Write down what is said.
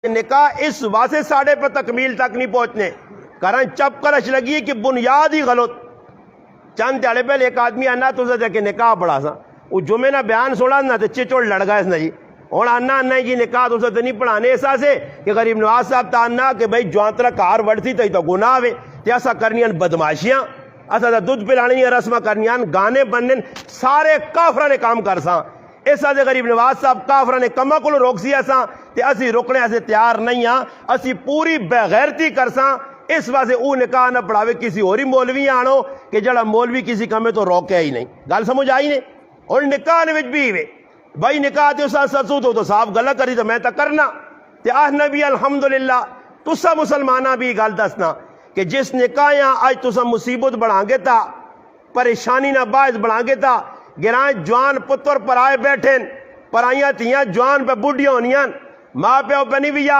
نکاح اس واسطے ساڑھے پر تکمیل تک نہیں پہنچنے کرن چپ کرش لگی کہ بنیاد ہی غلط چند تیڑے پہلے ایک آدمی آنا تو سے کہ نکاح پڑھا سا وہ جمعے نہ بیان سوڑا نہ تے چچوڑ لڑ گا اس نے جی اور آنا آنا جی نکاح تو سے نہیں پڑھانے ایسا سے کہ غریب نواز صاحب تا آنا کہ بھئی جوانترہ کار وڑتی تو گناہ ہوئے تے ایسا کرنیاں بدماشیاں ایسا دودھ پلانی رسمہ کرنیاں گانے بننے سارے کافرہ نے کام کر ساں ایسا دے غریب نواز صاحب کافرہ نے کمہ کو روک سی ایسا تے اسی رکنے ایسے تیار نہیں ہاں اسی پوری بغیرتی کر ساں اس واسطے او نکاح نہ پڑھاوے کسی اور ہی مولوی آنو کہ جڑا مولوی کسی کمے تو روکے ہی نہیں گل سمجھ آئی نہیں اور نکاح نے وچ بھی ہوئے بھائی نکاح تے اسا سسو تو صاف غلط کری تو میں تا کرنا تے آہ نبی الحمدللہ تسا مسلمانہ بھی گل دسنا کہ جس نکاحیاں آج تسا مصیبت بڑھانگے تا پریشانی نہ باعث بڑھانگے تا گرائیں جوان پتر پر آئے بیٹھیں پرائیاں تیاں جوان پہ بوڑھیاں ہونیاں ماں پہ اوپے نہیں بھی